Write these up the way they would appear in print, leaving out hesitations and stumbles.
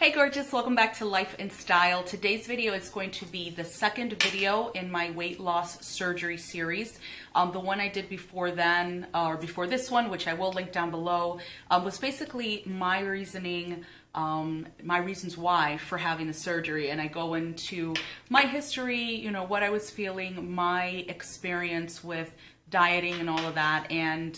Hey gorgeous, welcome back to Life in Style. Today's video is going to be the second video in my weight loss surgery series. The one I did before then, or before this one, which I will link down below, was basically my reasoning, my reasons why for having the surgery. And I go into my history, you know, what I was feeling, my experience with dieting and all of that, and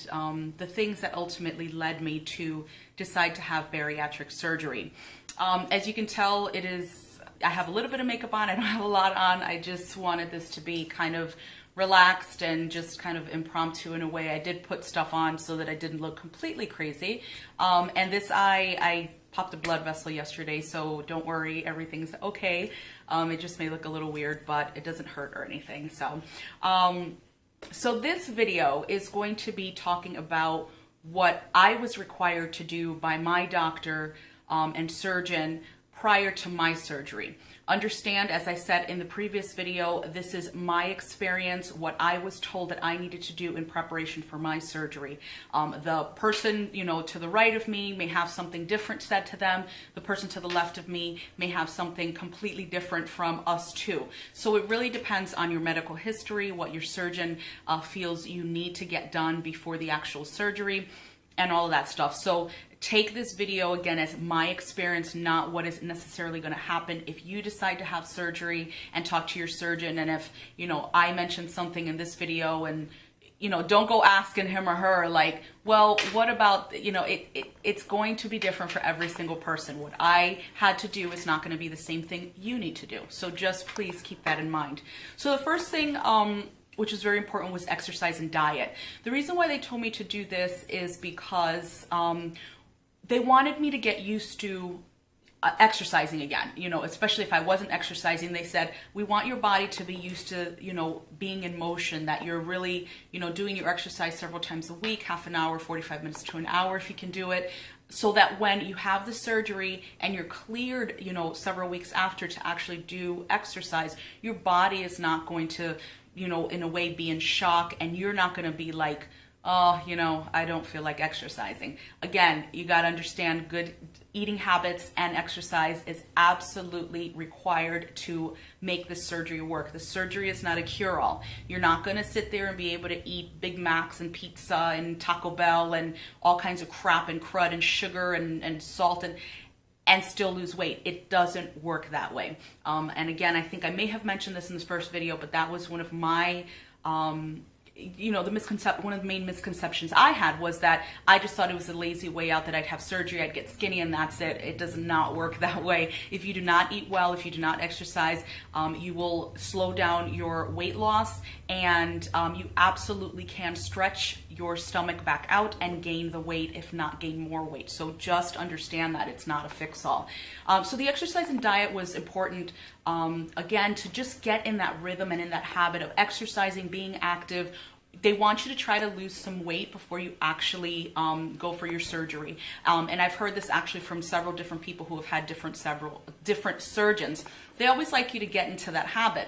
the things that ultimately led me to decide to have bariatric surgery. As you can tell, I have a little bit of makeup on, I don't have a lot on. I just wanted this to be kind of relaxed and just kind of impromptu in a way. I did put stuff on so that I didn't look completely crazy. And this I popped a blood vessel yesterday, so don't worry, everything's okay. It just may look a little weird, but it doesn't hurt or anything. So this video is going to be talking about what I was required to do by my doctor and surgeon prior to my surgery. Understand, as I said in the previous video, this is my experience, what I was told that I needed to do in preparation for my surgery. The person, you know, to the right of me may have something different said to them. The person to the left of me may have something completely different from us too. So it really depends on your medical history, what your surgeon feels you need to get done before the actual surgery, and all of that stuff. So take this video again as my experience, not what is necessarily going to happen if you decide to have surgery, and talk to your surgeon. And if, you know, I mentioned something in this video and, you know, don't go asking him or her like, well, what about, you know, it's going to be different for every single person. What I had to do is not going to be the same thing you need to do. So just please keep that in mind. So the first thing, which is very important, was exercise and diet. The reason why they told me to do this is because they wanted me to get used to exercising again, you know, especially if I wasn't exercising. They said, we want your body to be used to, you know, being in motion, that you're really, you know, doing your exercise several times a week, half an hour, 45 minutes to an hour if you can do it, so that when you have the surgery and you're cleared, you know, several weeks after to actually do exercise, your body is not going to, you know, in a way be in shock, and you're not going to be like, oh, you know, I don't feel like exercising. Again, you got to understand, good eating habits and exercise is absolutely required to make the surgery work. The surgery is not a cure-all. You're not going to sit there and be able to eat Big Macs and pizza and Taco Bell and all kinds of crap and crud and sugar and salt and still lose weight. It doesn't work that way. And again, I think I may have mentioned this in this first video, but that was one of my you know, one of the main misconceptions I had was that I just thought it was a lazy way out, that I'd have surgery, I'd get skinny, and that's it. It does not work that way. If you do not eat well, if you do not exercise, you will slow down your weight loss, and you absolutely can stretch your stomach back out and gain the weight, if not gain more weight. So just understand that it's not a fix-all. So the exercise and diet was important, again, to just get in that rhythm and in that habit of exercising, being active. They want you to try to lose some weight before you actually go for your surgery. And I've heard this actually from several different people who have had several different surgeons. They always like you to get into that habit.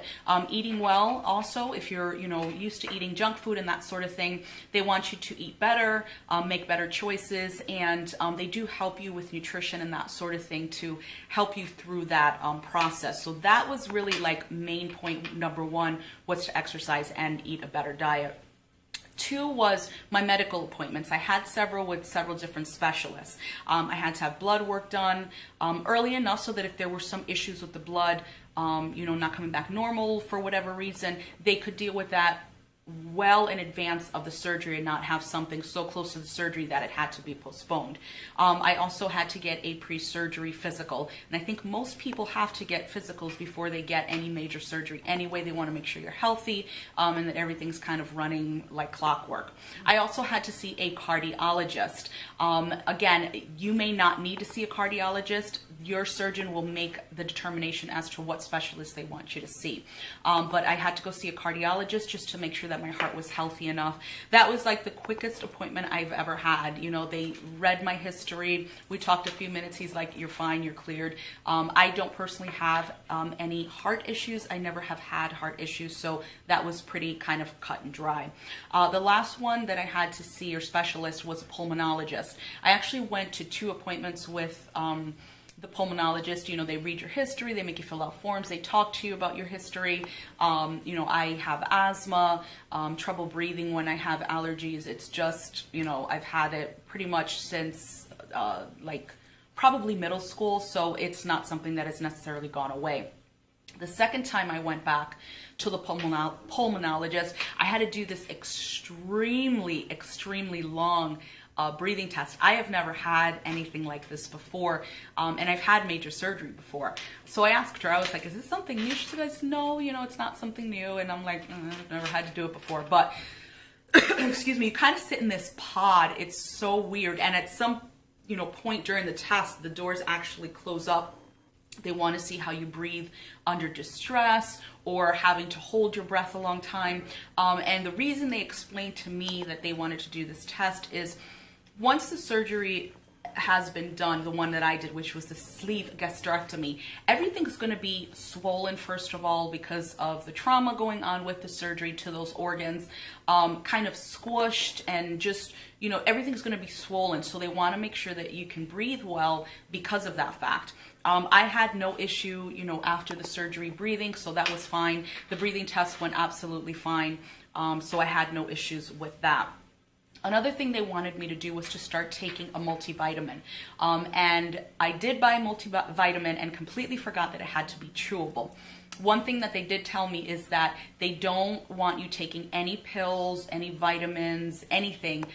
Eating well also, if you're, you know, used to eating junk food and that sort of thing, they want you to eat better, make better choices, and they do help you with nutrition and that sort of thing to help you through that process. So that was really like main point number one, was to exercise and eat a better diet. Two was my medical appointments. I had several with several different specialists. I had to have blood work done early enough so that if there were some issues with the blood, you know, not coming back normal for whatever reason, they could deal with that well in advance of the surgery and not have something so close to the surgery that it had to be postponed. I also had to get a pre-surgery physical, and I think most people have to get physicals before they get any major surgery anyway. They want to make sure you're healthy and that everything's kind of running like clockwork. I also had to see a cardiologist. Again, you may not need to see a cardiologist. Your surgeon will make the determination as to what specialist they want you to see. But I had to go see a cardiologist just to make sure that my heart was healthy enough. That was like the quickest appointment I've ever had. You know, they read my history. We talked a few minutes. He's like, you're fine, you're cleared. I don't personally have any heart issues. I never have had heart issues, so that was pretty kind of cut and dry. The last one that I had to see, or specialist, was a pulmonologist. I actually went to 2 appointments with the pulmonologist, you know, they read your history, they make you fill out forms, they talk to you about your history. You know, I have asthma, trouble breathing when I have allergies. It's just, you know, I've had it pretty much since like probably middle school, so it's not something that has necessarily gone away. The second time I went back to the pulmonologist, I had to do this extremely long breathing test. I have never had anything like this before, and I've had major surgery before. So I asked her, I was like, is this something new? She said, no, you know, it's not something new. And I'm like, I've never had to do it before. But, excuse me, you kind of sit in this pod. It's so weird. And at some, you know, point during the test, the doors actually close up. They want to see how you breathe under distress or having to hold your breath a long time. And the reason they explained to me that they wanted to do this test is once the surgery has been done, the one that I did, which was the sleeve gastrectomy, everything's going to be swollen, first of all, because of the trauma going on with the surgery to those organs, kind of squished, and just, you know, everything's going to be swollen. So they want to make sure that you can breathe well because of that fact. I had no issue, you know, after the surgery breathing, so that was fine. The breathing test went absolutely fine, so I had no issues with that. Another thing they wanted me to do was to start taking a multivitamin. And I did buy a multivitamin and completely forgot that it had to be chewable. One thing that they did tell me is that they don't want you taking any pills, any vitamins, anything,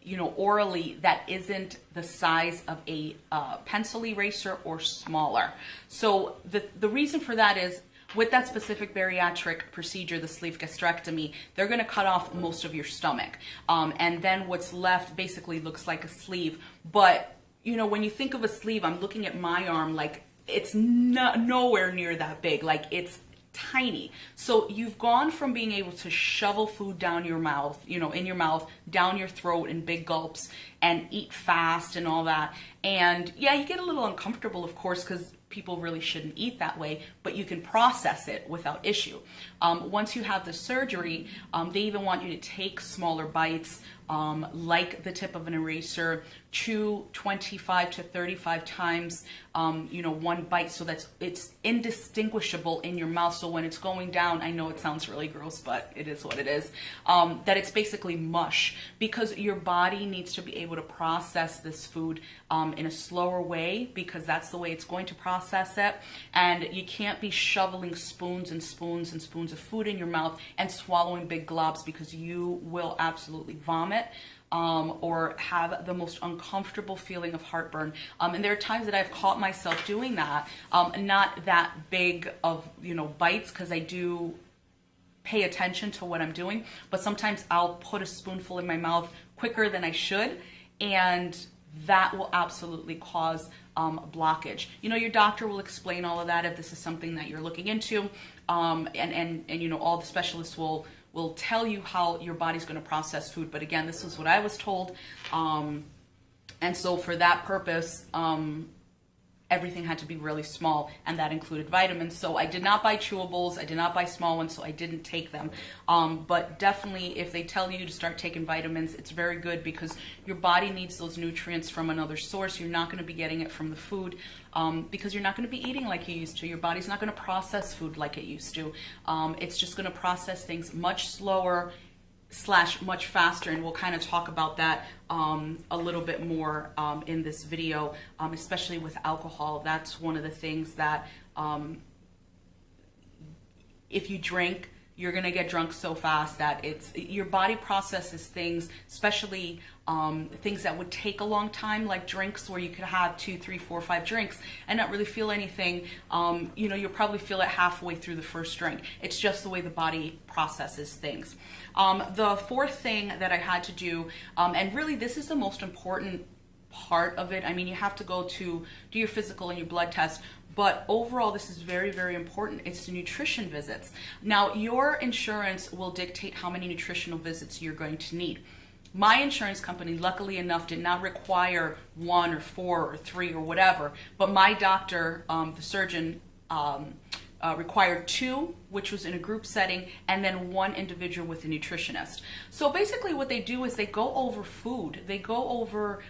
you know, orally that isn't the size of a pencil eraser or smaller. So the reason for that is, with that specific bariatric procedure, the sleeve gastrectomy, they're going to cut off most of your stomach. And then what's left basically looks like a sleeve. But, you know, when you think of a sleeve, I'm looking at my arm, like it's nowhere near that big. Like it's tiny. So you've gone from being able to shovel food down your mouth, you know, in your mouth, down your throat in big gulps and eat fast and all that. And yeah, you get a little uncomfortable, of course, because people really shouldn't eat that way, but you can process it without issue. Once you have the surgery, they even want you to take smaller bites, like the tip of an eraser, chew 25 to 35 times, you know, one bite, so that it's indistinguishable in your mouth. So when it's going down, I know it sounds really gross, but it is what it is, that it's basically mush, because your body needs to be able to process this food in a slower way, because that's the way it's going to process it. And you can't be shoveling spoons and spoons and spoons of food in your mouth and swallowing big globs, because you will absolutely vomit. Or have the most uncomfortable feeling of heartburn. And there are times that I've caught myself doing that, not that big of, you know, bites, because I do pay attention to what I'm doing, but sometimes I'll put a spoonful in my mouth quicker than I should, and that will absolutely cause blockage. You know, your doctor will explain all of that if this is something that you're looking into, and you know, all the specialists will tell you how your body's going to process food. But again, this is what I was told. And so for that purpose, everything had to be really small, and that included vitamins. So I did not buy chewables, I did not buy small ones, so I didn't take them. But definitely, if they tell you to start taking vitamins, it's very good, because your body needs those nutrients from another source. You're not going to be getting it from the food, because you're not going to be eating like you used to. Your body's not going to process food like it used to. It's just going to process things much slower / much faster, and we'll kind of talk about that a little bit more in this video, especially with alcohol. That's one of the things that if you drink, you're gonna get drunk so fast that your body processes things, especially things that would take a long time, like drinks, where you could have 2, 3, 4, 5 drinks and not really feel anything. You know, you'll probably feel it halfway through the first drink. It's just the way the body processes things. The fourth thing that I had to do, and really this is the most important part of it. I mean, you have to go to do your physical and your blood test, but overall this is very, very important. It's the nutrition visits. Now, your insurance will dictate how many nutritional visits you're going to need. My insurance company, luckily enough, did not require 1 or 4 or 3 or whatever, but my doctor, the surgeon, required 2, which was in a group setting, and then 1 individual with a nutritionist. So basically what they do is they go over food. They go over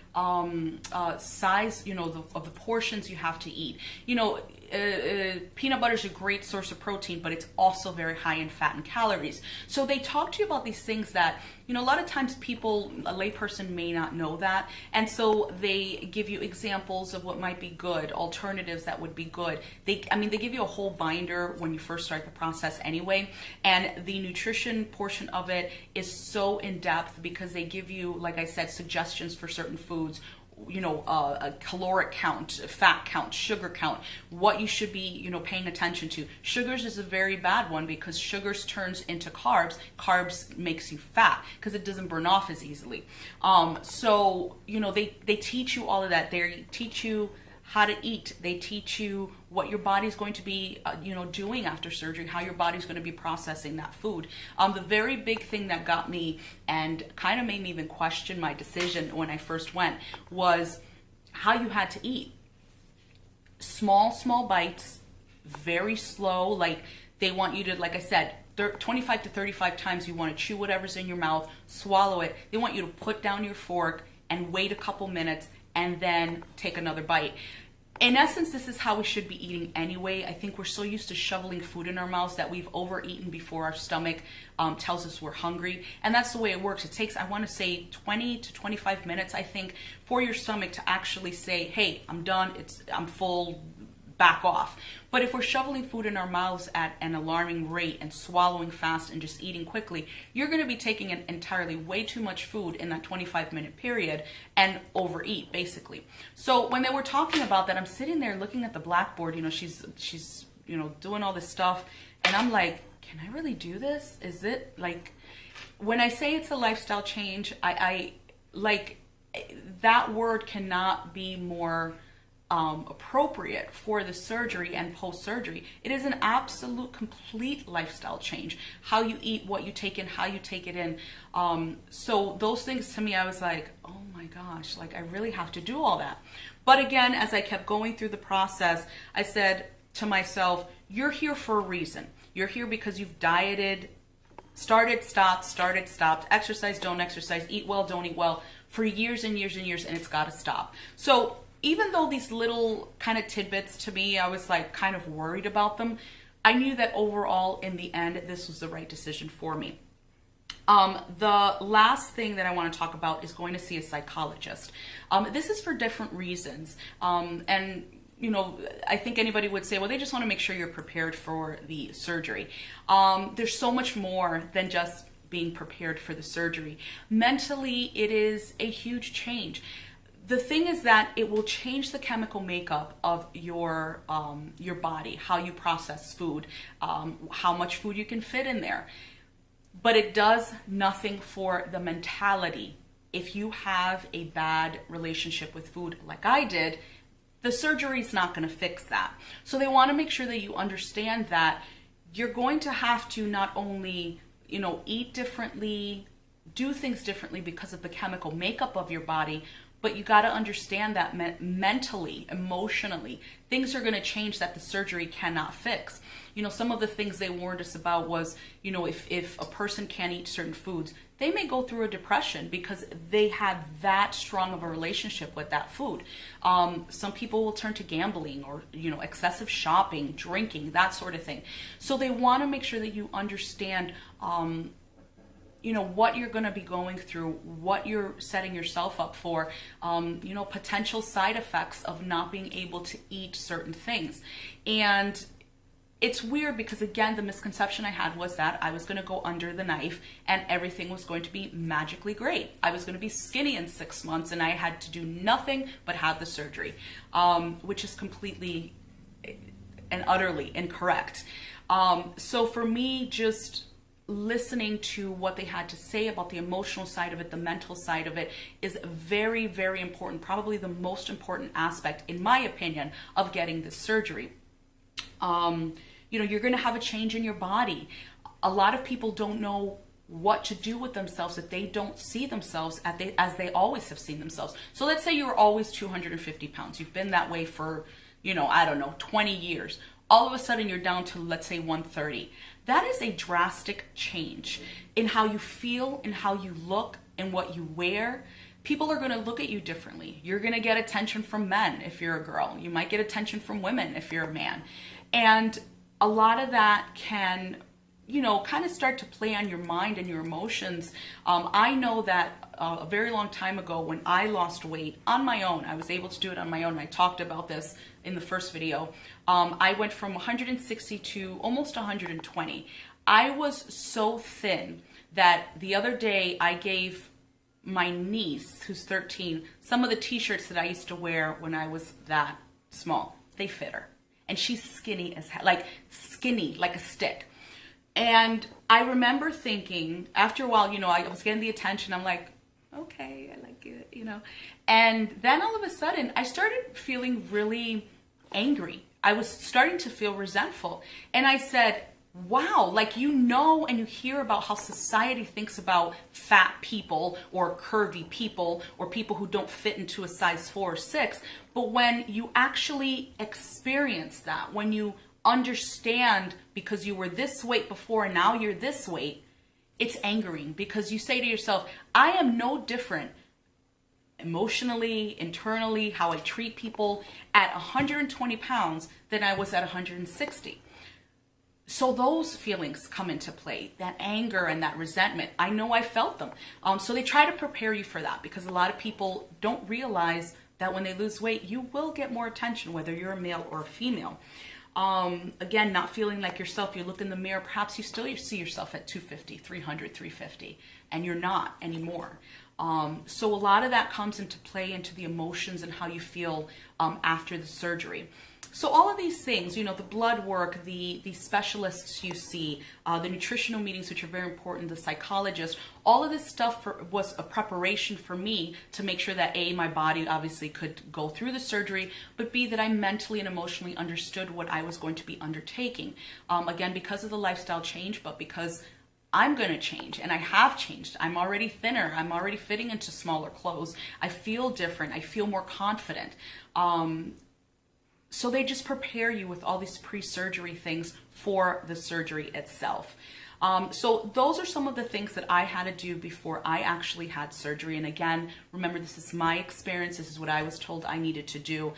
size, of the portions you have to eat. Peanut butter is a great source of protein, but it's also very high in fat and calories. So they talk to you about these things that, a lot of times people, a layperson may not know that. And so they give you examples of what might be good, alternatives that would be good. They give you a whole binder when you first start the process anyway. And the nutrition portion of it is so in depth because they give you, like I said, suggestions for certain foods, a caloric count, fat count, sugar count, what you should be, paying attention to. Sugars is a very bad one because sugars turns into carbs. Carbs makes you fat because it doesn't burn off as easily. They teach you all of that. They teach you how to eat. They teach you what your body's going to be, doing after surgery, how your body's going to be processing that food. The very big thing that got me and kind of made me even question my decision when I first went was how you had to eat. Small bites, very slow. Like they want you to, like I said, 25 to 35 times you want to chew whatever's in your mouth, swallow it. They want you to put down your fork and wait a couple minutes and then take another bite. In essence, this is how we should be eating anyway. I think we're so used to shoveling food in our mouths that we've overeaten before our stomach tells us we're hungry. And that's the way it works. It takes, I want to say, 20 to 25 minutes, I think, for your stomach to actually say, hey, I'm done, I'm full, back off. But if we're shoveling food in our mouths at an alarming rate and swallowing fast and just eating quickly, you're going to be taking in entirely way too much food in that 25-minute period and overeat, basically. So when they were talking about that, I'm sitting there looking at the blackboard, she's doing all this stuff, and I'm like, can I really do this? Is it like, when I say it's a lifestyle change, I like, that word cannot be more appropriate for the surgery and post-surgery. It is an absolute complete lifestyle change. How you eat, what you take in, how you take it in. So those things to me, I was like, oh my gosh, like I really have to do all that. But again, as I kept going through the process, I said to myself, you're here for a reason. You're here because you've dieted, started, stopped, exercise, don't exercise, eat well, don't eat well, for years and years and years, and it's got to stop. So even though these little kind of tidbits to me, I was like kind of worried about them, I knew that overall in the end, this was the right decision for me. The last thing that I want to talk about is going to see a psychologist. This is for different reasons. And I think anybody would say, well, they just want to make sure you're prepared for the surgery. There's so much more than just being prepared for the surgery. Mentally, it is a huge change. The thing is that it will change the chemical makeup of your body, how you process food, how much food you can fit in there. But it does nothing for the mentality. If you have a bad relationship with food like I did, the surgery is not going to fix that. So they want to make sure that you understand that you're going to have to not only, eat differently, do things differently because of the chemical makeup of your body, but you got to understand that mentally, emotionally, things are going to change that the surgery cannot fix. Some of the things they warned us about was, if a person can't eat certain foods, they may go through a depression because they had that strong of a relationship with that food. Some people will turn to gambling or, excessive shopping, drinking, that sort of thing. So they want to make sure that you understand what you're going to be going through, what you're setting yourself up for, potential side effects of not being able to eat certain things. And it's weird because, again, the misconception I had was that I was going to go under the knife and everything was going to be magically great. I was going to be skinny in 6 months and I had to do nothing but have the surgery, which is completely and utterly incorrect. So for me, just listening to what they had to say about the emotional side of it, the mental side of it, is very, very important, probably the most important aspect, in my opinion, of getting this surgery. You're going to have a change in your body. A lot of people don't know what to do with themselves if they don't see themselves as they always have seen themselves. So let's say you were always 250 pounds. You've been that way for, 20 years. all of a sudden you're down to, let's say, 130. That is a drastic change in how you feel, in how you look, and what you wear. People are going to look at you differently. You're going to get attention from men if you're a girl. You might get attention from women if you're a man. And a lot of that can, you know, kind of start to play on your mind and your emotions. I know that a very long time ago when I lost weight on my own, I was able to do it on my own. I talked about this in the first video. I went from 160 to almost 120. I was so thin that the other day I gave my niece, who's 13, some of the t-shirts that I used to wear when I was that small. They fit her. And she's skinny as hell, like skinny, like a stick. And I remember thinking, after a while, you know, I was getting the attention. I'm like, okay, I like it, you know. And then all of a sudden, I started feeling really angry. I was starting to feel resentful. And I said, wow, like, you know, and you hear about how society thinks about fat people or curvy people or people who don't fit into a size 4 or 6. But when you actually experience that, when you understand because you were this weight before and now you're this weight, it's angering, because you say to yourself, I am no different emotionally, internally, how I treat people at 120 pounds than I was at 160. So those feelings come into play, that anger and that resentment. I know I felt them. So they try to prepare you for that, because a lot of people don't realize that when they lose weight, you will get more attention, whether you're a male or a female. Again, not feeling like yourself. You look in the mirror, perhaps you still see yourself at 250, 300, 350, and you're not anymore. So a lot of that comes into play, into the emotions and how you feel after the surgery. So all of these things, you know, the blood work, the specialists you see, the nutritional meetings, which are very important, the psychologist, all of this stuff was a preparation for me to make sure that A, my body obviously could go through the surgery, but B, that I mentally and emotionally understood what I was going to be undertaking. Again, because of the lifestyle change, but because I'm going to change, and I have changed. I'm already thinner. I'm already fitting into smaller clothes. I feel different. I feel more confident. So they just prepare you with all these pre-surgery things for the surgery itself. So those are some of the things that I had to do before I actually had surgery. And again, remember, this is my experience. This is what I was told I needed to do.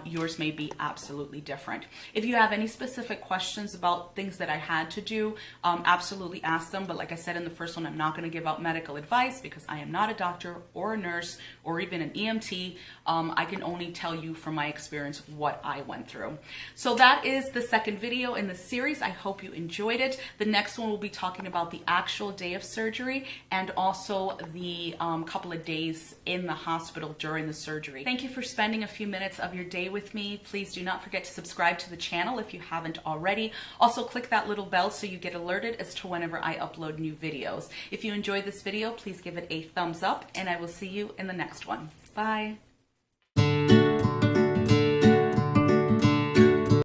Yours may be absolutely different. If you have any specific questions about things that I had to do, absolutely ask them. But like I said in the first one, I'm not going to give out medical advice because I am not a doctor or a nurse or even an EMT. I can only tell you from my experience what I went through. So that is the second video in the series. I hope you enjoyed it. The next one will be talking about the actual day of surgery and also the couple of days in the hospital during the surgery. Thank you for spending a few minutes of your day with me. Please do not forget to subscribe to the channel if you haven't already. Also click that little bell so you get alerted as to whenever I upload new videos. If you enjoyed this video, please give it a thumbs up, and I will see you in the next one. Bye.